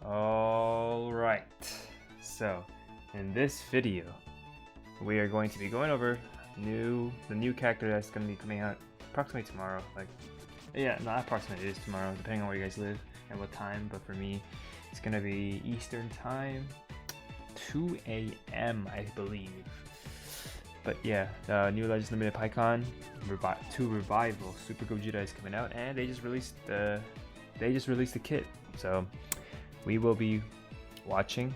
Alright, so in this video we are going to be going over the new character that's going to be coming out approximately tomorrow. Not approximately, it is tomorrow depending on where you guys live and what time, but for me it's going to be Eastern time, 2 a.m. I believe. But yeah, new Legends Limited PIKKON 2 Revival Super Gogeta is coming out, and they just released the kit. So we will be watching,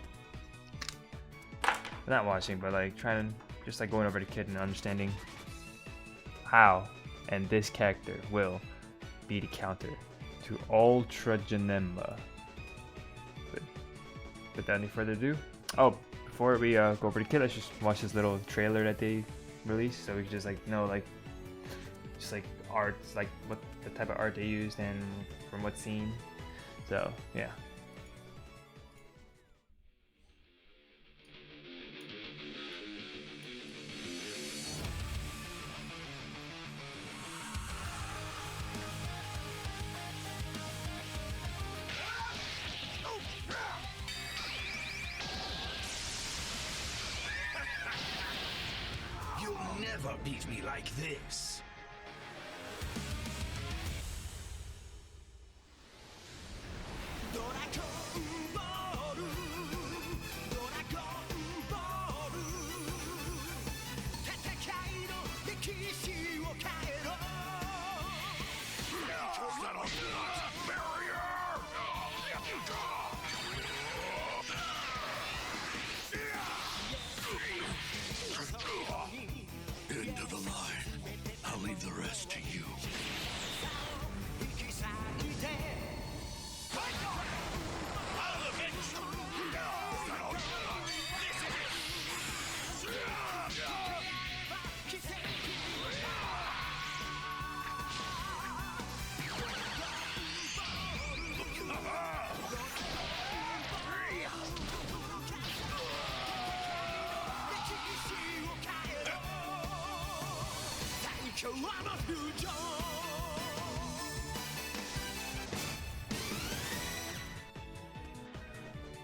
not watching, but like trying to just like going over the kit and understanding how and this character will be the counter to Ultra Janemba. But without any further ado, before we go over the kit, let's just watch this little trailer that they released, so we can just like know just like arts, like what the type of art they used and from what scene. So yeah. You'll never beat me like this. End of the line. I'll leave the rest to you.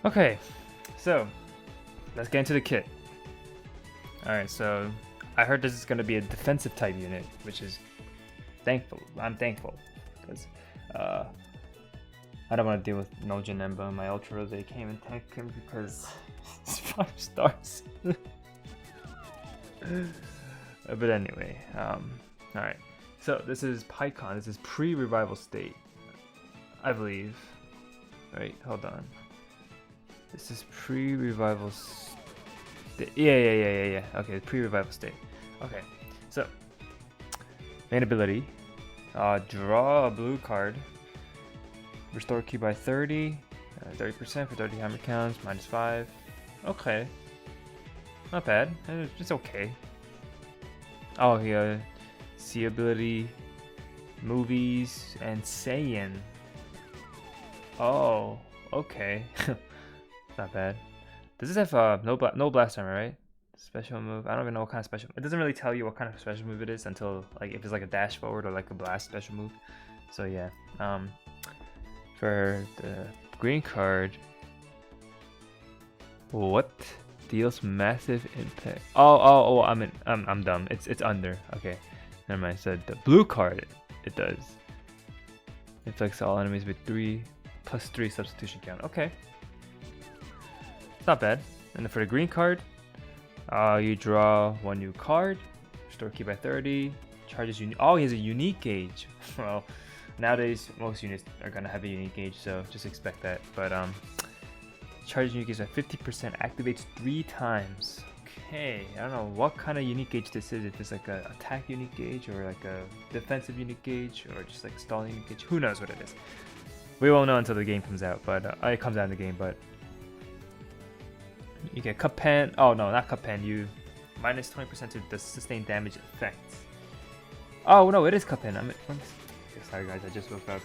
Okay, so let's get into the kit. Alright, so I heard this is going to be a defensive type unit, which is thankful. I'm thankful because I don't want to deal with no Janemba in my Ultra. They can't even tank him because it's 5 stars. But anyway, alright, so this is PIKKON. This is pre-revival state, I believe. Wait, hold on. This is pre-revival state. Yeah. Okay, pre-revival state. Okay, so main ability, draw a blue card, restore Ki by 30, 30% for 30 hammer counts, -5. Okay, not bad. It's okay. Oh, yeah, C ability, movies, and Saiyan. Oh, okay. Not bad. Does this have no blast armor, right? Special move. I don't even know what kind of special. It doesn't really tell you what kind of special move it is until like if it's like a dash forward or like a blast special move. So yeah. For the green card, what deals massive impact? Oh! I'm dumb. It's under. Okay, never mind. So the blue card, it does. It affects all enemies with 3+3 substitution count. Okay. Not bad. And then for the green card, you draw 1 new card, restore Ki by 30, charges he has a unique gauge. Well, nowadays most units are gonna have a unique gauge, so just expect that. But charges unique gauge by 50%, activates 3 times. Okay, I don't know what kind of unique gauge this is. If it's like a attack unique gauge or like a defensive unique gauge or just like stall unique gauge. Who knows what it is? We won't know until the game comes out. But it comes out in the game. But you get cup pen. Oh no, not cup pen. You minus 20% to the sustained damage effect. Oh no, it is cup pen. Sorry guys, I just woke up.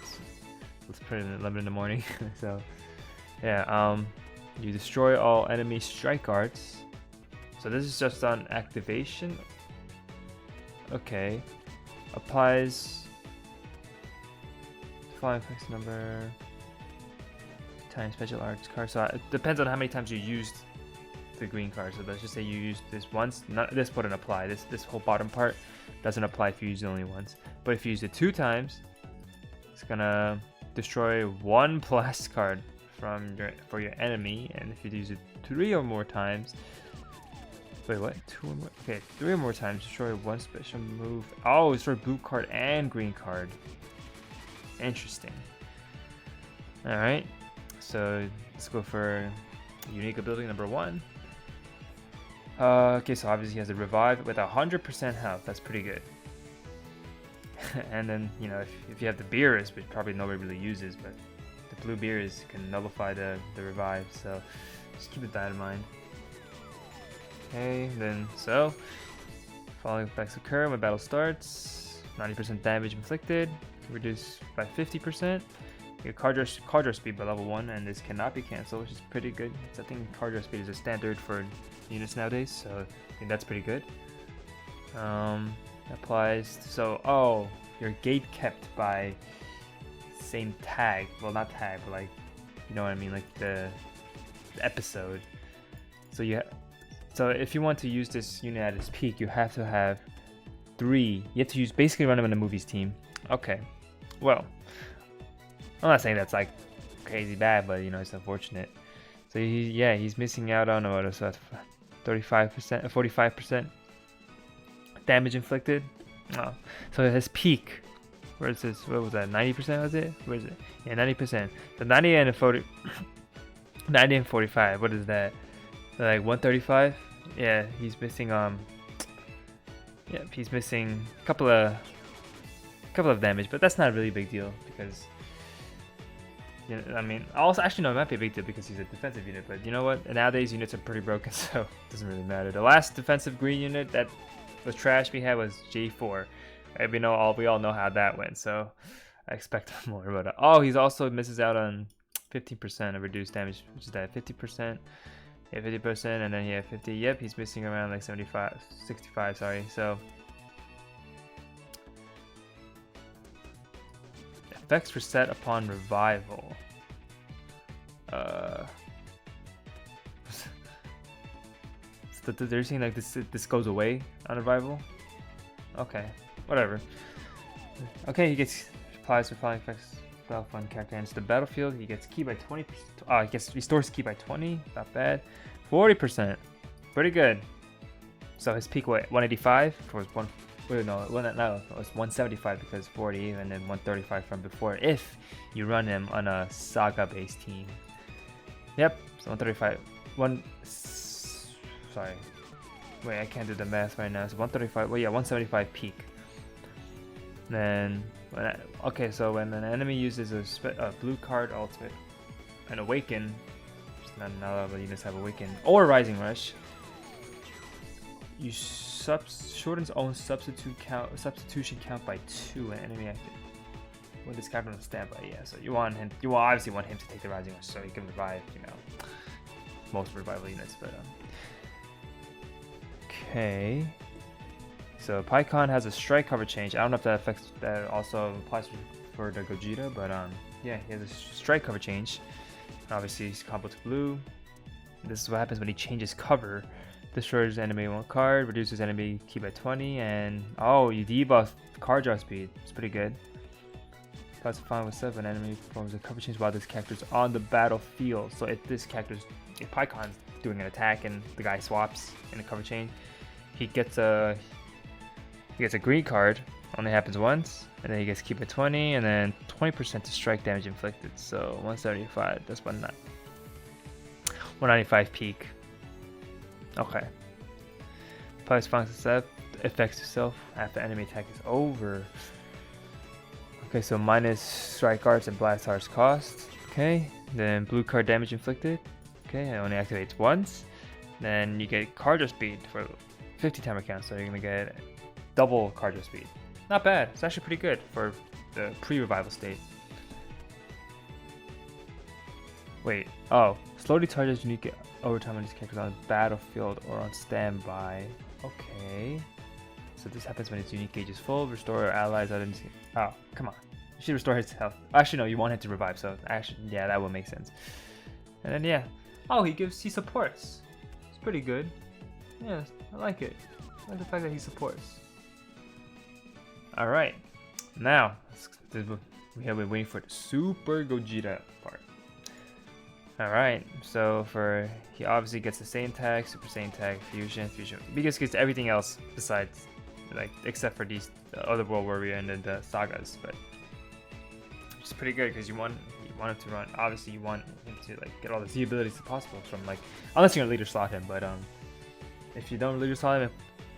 Let's put it in 11 in the morning. So yeah, you destroy all enemy strike arts. So this is just on activation. Okay, applies following fixed number. times special arts card. So it depends on how many times you used the green card. So let's just say you used this once. Not this wouldn't apply. This whole bottom part doesn't apply if you use it only once. But if you use it 2 times, it's gonna destroy 1 blast card for your enemy. And if you use it 3 or more times, wait, what? 2 or more? Okay, 3 or more times, destroy 1 special move. Oh, destroy blue card and green card. Interesting. All right, so let's go for unique ability number 1. Okay, so obviously he has a revive with 100% health. That's pretty good. And then, you know, if you have the Beerus, which probably nobody really uses, but the blue Beerus can nullify the revive, so just keep that in mind. Okay, then so following effects occur when battle starts. 90% damage inflicted, reduced by 50%. Your card draw speed by level 1, and this cannot be cancelled, which is pretty good. I think card draw speed is a standard for units nowadays, so I think that's pretty good. Applies to, so your gate kept by same tag, well not tag, but like, you know what I mean, like the episode. So so if you want to use this unit at its peak, you have to have 3. You have to basically run him in the movies team. Okay, well, I'm not saying that's like crazy bad, but you know, it's unfortunate. So he's missing out on a so that's 35%, 45% damage inflicted. Oh, so his peak, where is this? What was that? 90% was it? Where is it? Yeah, 90%. The 90 and 40, 90 and 45. What is that? Like 135? Yeah, he's missing he's missing a couple of damage, but that's not a really big deal because, you know, I mean, also actually no, it might be a big deal because he's a defensive unit, but you know what? Nowadays units are pretty broken, so it doesn't really matter. The last defensive green unit that was trash we had was J4. Right? We all know how that went, so I expect more. But he also misses out on 15% of reduced damage, which is that 50%. Yeah, 50%, and then 50. Yep, he's missing around like 65. Sorry. So effects reset upon revival. So they're saying like this goes away on revival. Okay, whatever. Okay, he gets applies replying effects. Fun character enters the battlefield. He gets key by 20%. He gets restores key by 20. Not bad. 40%. Pretty good. So his peak, what, 185 for his one. Wait, no, it was 175 because 40, and then 135 from before. If you run him on a saga-based team. Yep. So 135. Sorry. Wait, I can't do the math right now. So 135. Well, yeah, 175 peak. Then. Okay, so when an enemy uses a blue card ultimate and awaken, not all of the units have awaken, or rising rush, you shortens own substitution count by 2 when enemy active. When this character on standby, yeah. So you obviously want him to take the rising rush so he can revive, you know, most revival units. But okay. So PIKKON has a strike cover change. I don't know if that also applies for the GOGETA, but yeah, he has a strike cover change. Obviously, he's combo to blue. This is what happens when he changes cover. Destroys enemy 1 card, reduces enemy key by 20, and you debuff card draw speed. It's pretty good. Plus 5 with 7, enemy performs a cover change while this character's on the battlefield. So if PIKKON's doing an attack and the guy swaps in a cover change, he gets a green card, only happens once, and then he gets keep at 20, and then 20% to strike damage inflicted. So 175, that's 195 peak. Okay. Applies function effects itself after enemy attack is over. Okay, so minus strike arts and blast arts cost. Okay, then blue card damage inflicted. Okay, it only activates once. Then you get card draw speed for 50 timer count, so you're gonna get double card draw speed. Not bad. It's actually pretty good for the pre-revival state. Wait. Slowly charges unique overtime on these characters on the battlefield or on standby. Okay. So this happens when its unique gauge is full. Restore allies. Oh, come on. You should restore his health. Actually, no, you want him to revive, so actually, yeah, that would make sense. And then, yeah. Oh, he supports. It's pretty good. Yeah, I like it. I like the fact that he supports. Alright. Now, we have been waiting for the Super Gogeta part. Alright, so he obviously gets the same tag, Super Saiyan tag, Fusion, because he gets everything else besides, like, except for these other World Warrior and then the Sagas, but it's pretty good because you want him to run. Obviously, you want him to like get all the Z abilities as possible from like, unless you're gonna leader slot him, but if you don't leader slot him,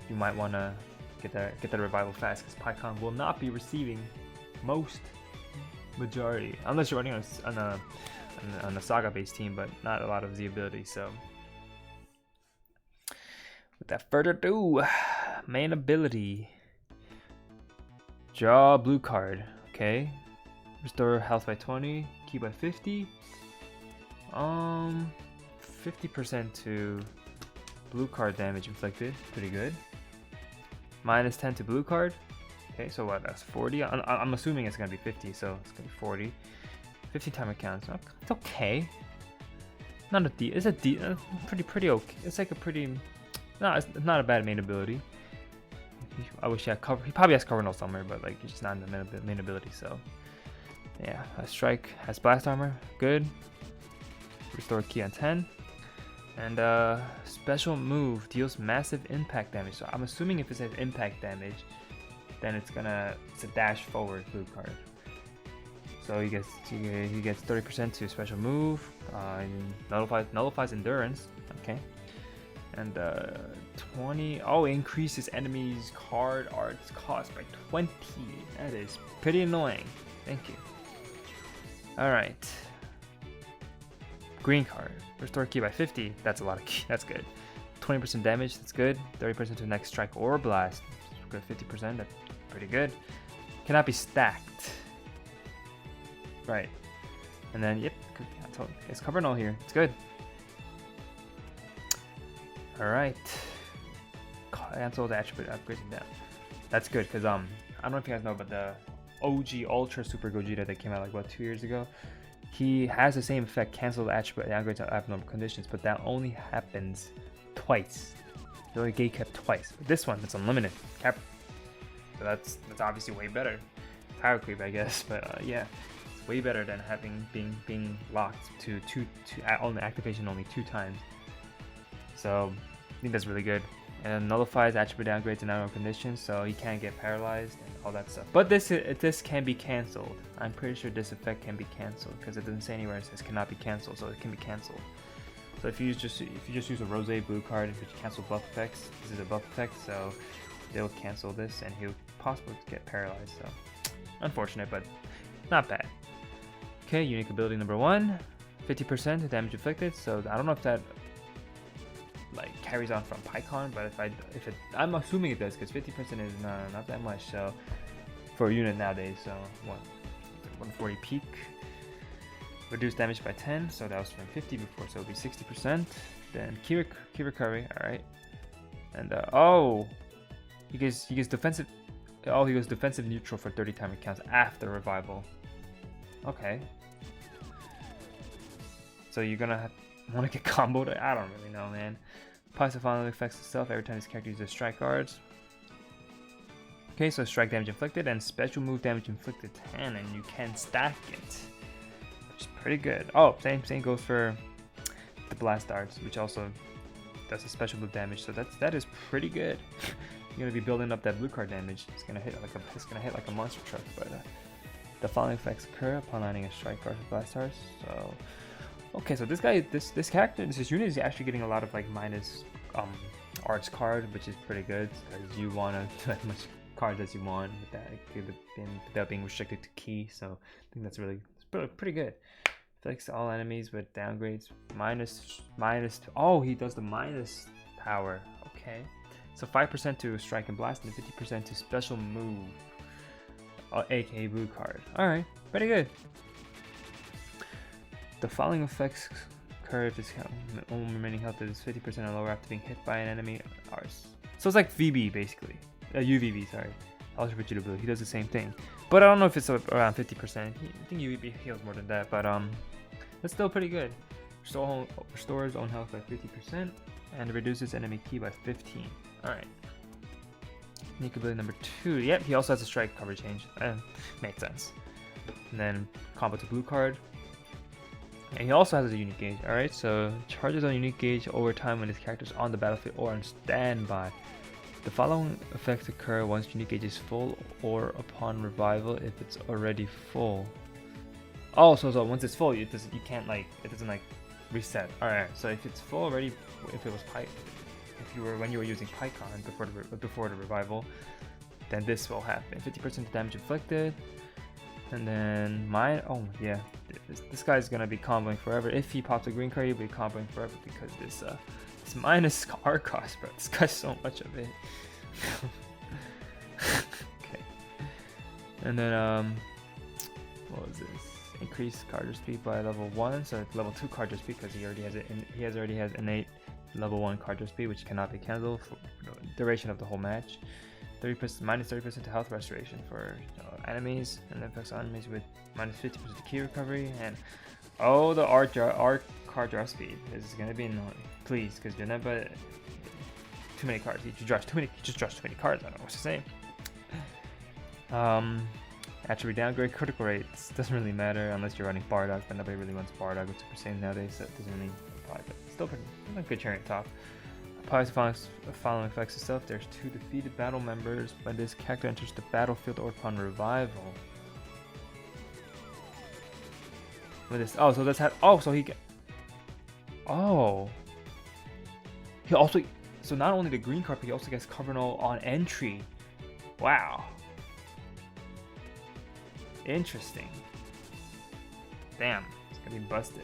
you might want to get that revival fast because PIKKON will not be receiving majority unless you're running on a Saga based team, but not a lot of Z ability. So without further ado, main ability, draw blue card. Okay, restore health by 20, ki by 50, 50% to blue card damage inflicted, pretty good. Minus 10 to blue card. Okay, so what? That's 40. I'm assuming it's gonna be 50, so it's gonna be 40. 50 timer counts. It's okay. Not a D. It's a D. Pretty okay. It's like a pretty. No, it's not a bad main ability. I wish he had cover. He probably has cover null somewhere, but like he's just not in the main ability. So yeah, a strike has blast armor. Good. Restore ki on 10. And special move deals massive impact damage. So I'm assuming if it says impact damage, then it's a dash forward blue card. So he gets 30% to special move. Nullifies endurance. Okay. And 20. Oh, increases enemies card arts cost by 20. That is pretty annoying. Thank you. All right. Green card. Restore ki by 50. That's a lot of ki. That's good. 20% damage. That's good. 30% to next strike or blast. Good. 50%. That's pretty good. Cannot be stacked. Right. And then, yep. It's cover null here. It's good. Alright. Cancel the attribute upgrading down. That's good because I don't know if you guys know, but the OG Ultra Super Gogeta that came out like what 2 years ago, he has the same effect, cancel the attribute downgrade to abnormal conditions, but that only happens twice. It only gate kept twice. But this one, it's unlimited cap. So that's obviously way better. Power creep, I guess, but yeah, it's way better than having being locked to only activation only 2 times. So I think that's really good. And nullifies attribute downgrade to abnormal conditions, so he can't get paralyzed and all that stuff. But this can be cancelled. I'm pretty sure this effect can be cancelled because it doesn't say anywhere it says cannot be cancelled, so it can be cancelled. So if you just use a rose blue card, if you cancel buff effects, this is a buff effect, so they'll cancel this and he'll possibly get paralyzed. So unfortunate, but not bad. Okay, unique ability number 1, 50% damage inflicted. So I don't know if that like carries on from PIKKON, but I'm assuming it does because 50% is not that much. So for a unit nowadays, so 140 peak. Reduce damage by 10, so that was from 50 before, so it'll be 60%. Then key recovery, all right. And oh, he goes defensive. Oh, he goes defensive neutral for 30 timer counts after revival. Okay. So you're gonna want to get comboed? I don't really know, man. Passive finally affects itself every time this character uses strike cards. Okay, so strike damage inflicted and special move damage inflicted 10, and you can stack it. Pretty good. Oh, same goes for the blast darts, which also does a special move damage. So that is pretty good. You're gonna be building up that blue card damage. It's gonna hit like a monster truck. But the following effects occur upon landing a strike card with blast darts. So okay, so this unit is actually getting a lot of like minus arts card, which is pretty good because you want to do as much cards as you want without being restricted to key. So I think that's pretty good. Affects all enemies with downgrades minus. Oh, he does the minus power. Okay, so 5% to strike and blast and 50% to special move, aka blue card. All right, pretty good. The following effects occur if this only remaining health is 50% or lower after being hit by an enemy. So it's like VB basically, UVB. Sorry. Ultra Vegito Blue. He does the same thing, but I don't know if it's around 50%. I think UVB heals more than that, but that's still pretty good. Restores own health by 50% and reduces enemy ki by 15. All right. Unique ability number 2. Yep, he also has a strike cover change. Makes sense. And then combo to blue card. And he also has a unique gauge. Alright, so charges on unique gauge over time when his character is on the battlefield or on standby. The following effects occur once unique gauge is full or upon revival if it's already full. Oh, so once it's full, you can't like, it doesn't like reset. Alright, so if it's full already, if it was when you were using PIKKON before the revival, then this will happen. 50% damage inflicted. And then oh yeah, this guy's gonna be comboing forever. If he pops a green card, he'll be comboing forever because this minus R cost, bro. This guy's so much of it. Okay. And then what was this? Increase card speed by level 1, so it's level 2 card speed because he already has it. He already has innate level 1 card speed, which cannot be cancelled for the duration of the whole match. 30% minus 30% to health restoration for enemies, and then affects enemies with minus 50% to ki recovery. And oh, the art card draw speed is gonna be annoying. Please, because you're never too many cards. You just draws too many cards. I don't know what to say. Attribute downgrade, critical rates doesn't really matter unless you're running Bardock, but nobody really wants Bardock with Super Saiyan nowadays, so it doesn't really apply. But still pretty good cherry on top. Applies the following effects itself. There's 2 defeated battle members when this character enters the battlefield or upon revival. With this, oh, so that's how. Oh, so he. Oh. He also. So not only the green card, but he also gets covered on entry. Wow. Interesting. Damn, it's gonna be busted.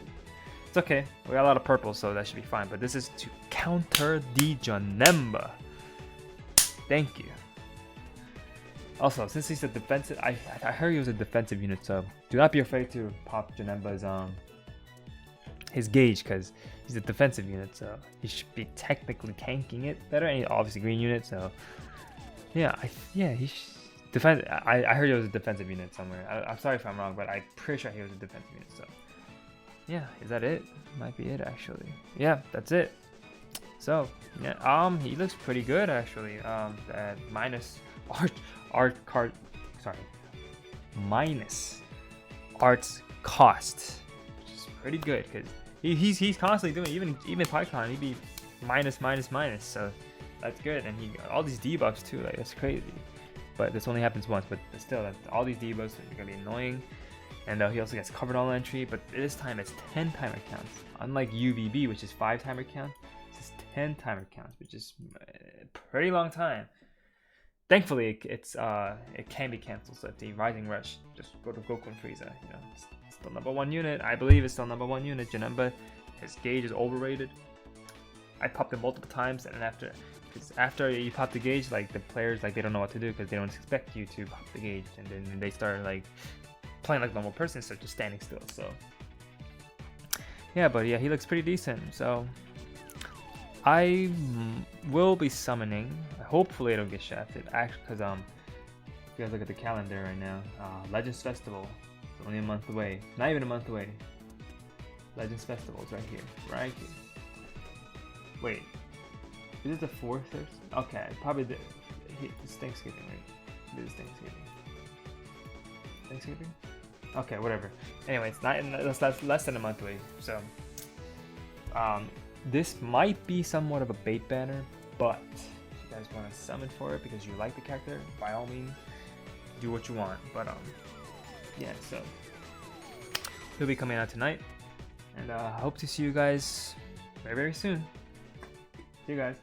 It's okay, we got a lot of purple, so that should be fine. But this is to counter the Janemba. Thank you. Also, since he's a defensive, I heard he was a defensive unit, so do not be afraid to pop Janemba's his gauge, because he's a defensive unit, so he should be technically tanking it better. And he's obviously green unit, so yeah, he defense. I heard he was a defensive unit somewhere. I'm sorry if I'm wrong, but I'm pretty sure he was a defensive unit. So yeah, is that it? Might be it actually. Yeah, that's it. So yeah, he looks pretty good actually. At minus art card, sorry, minus arts cost, which is pretty good because he's constantly doing even PIKKON he'd be minus. So that's good, and he got all these debuffs too. Like that's crazy. But this only happens once. But still, all these debuffs are gonna be annoying. And he also gets covered all entry, but this time it's 10 timer counts. Unlike UVB, which is 5 timer count, this is 10 timer counts, which is a pretty long time. Thankfully, it can be canceled. So if the Rising Rush, just go to Goku and Frieza. You know, it's still #1 unit. I believe it's still #1 unit. Janemba, his gauge is overrated. I popped it multiple times, and after you pop the gauge, like the players they don't know what to do because they don't expect you to pop the gauge, and then they start like playing like a normal person instead of just standing still. So yeah, but yeah, he looks pretty decent. So I will be summoning. Hopefully I don't get shafted. Actually, because if you guys look at the calendar right now, Legends Festival is only a month away. Not even a month away. Legends Festival is right here. Right here. Wait, is it the 4th or? Okay, probably it's Thanksgiving, right? It is Thanksgiving. Thanksgiving? Okay, whatever. Anyway, it's less than a month away. So, this might be somewhat of a bait banner, but if you guys want to summon for it because you like the character, by all means, do what you want. But yeah. So he'll be coming out tonight, and I hope to see you guys very soon. See you guys.